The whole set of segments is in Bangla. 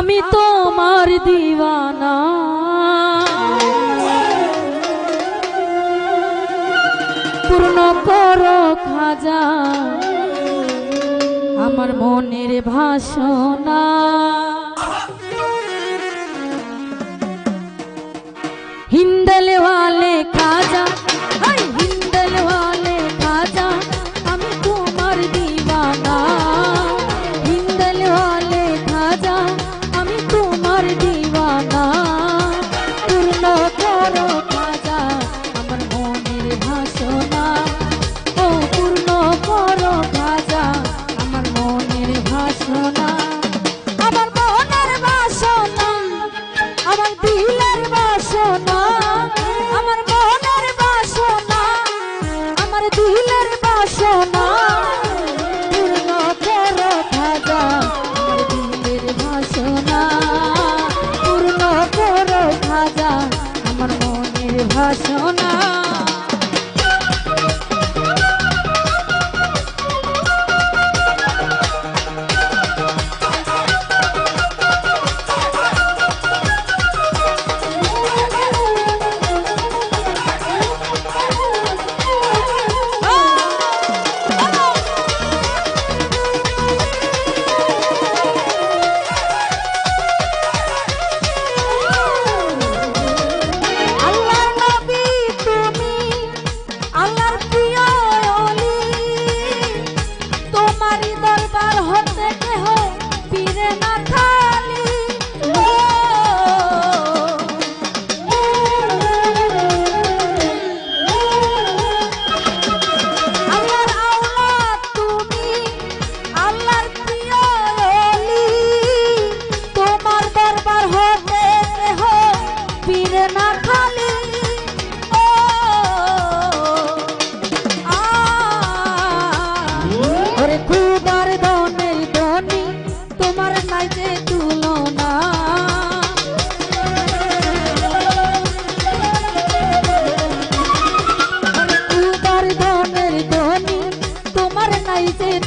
আমি তোমার দিওয়ানা, পূর্ণ করো খাজা আমার মনের ভাষণা। हिंदल वाले खाजा, हिंदल वाले खाजा আমি তোমার দিওয়ানা, হিন্দল वाले खाजा আমি তোমার দিওয়ানা। পূর্ণ করো খাজা আমার মনের ভাষণা, ও পূর্ণ করো খাজা আমার মনের ভাষণা। আমার মনের বাসনা, আমার দিলের বাসনা, আমার মনের বাসনা, আমার দিলের বাসনা। পূর্ণ করো খাজা আমার দিলের বাসনা, পূর্ণ করো খাজা আমার মনের বাসনা।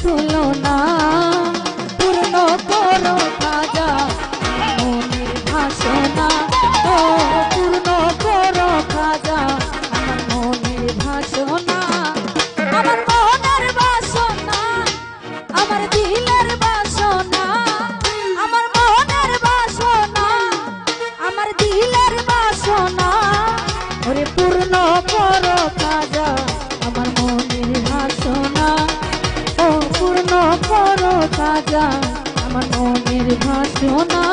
তুলনা পূর্ণ করো খাজা মনের ভাষণা, ও পূর্ণ করো খাজা আমার মনের ভাষণা। আমার মনের বাসনা, আমার দিলের বাসনা, আমার মনের বাসনা, আমার দিলের বাসনা। ওরে পূর্ণ করো খাজা আমার মনের ভাষণা, পূর্ণ করো খাজা আমার মনের ভাষণা।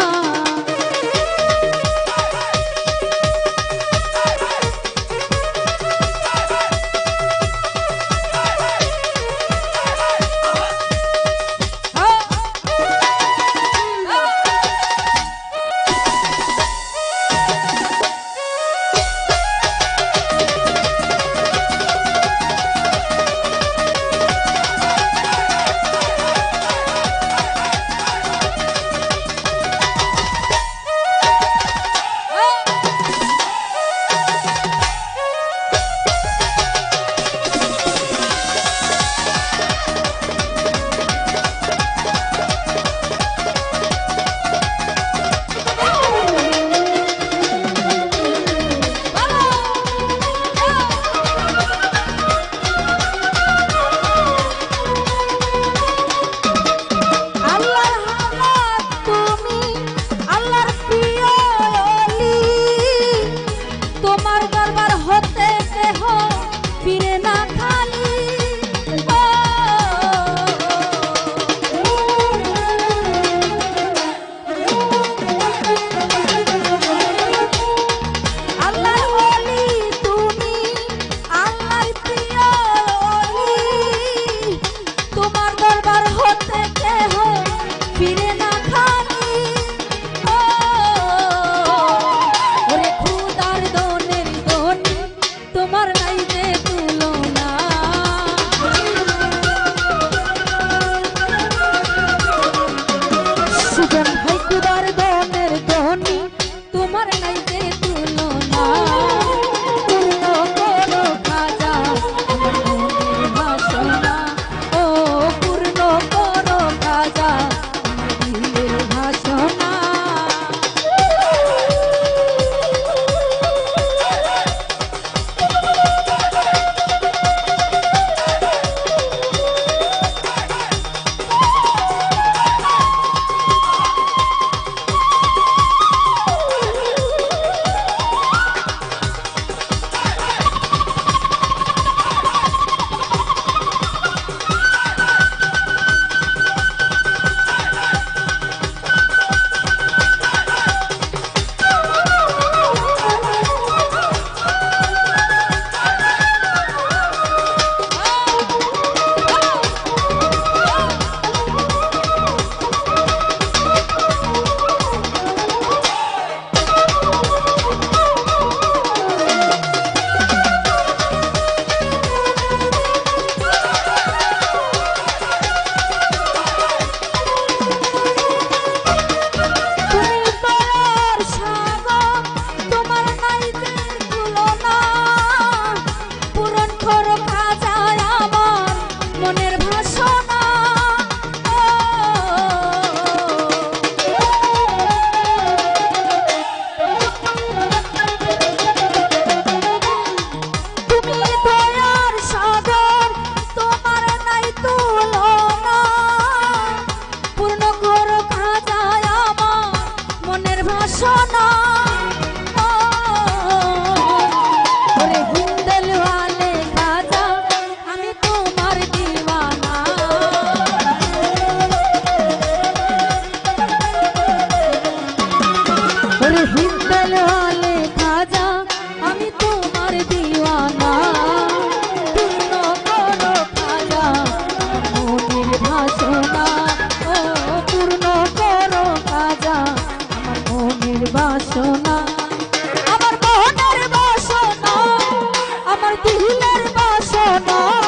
দিলের বাসনা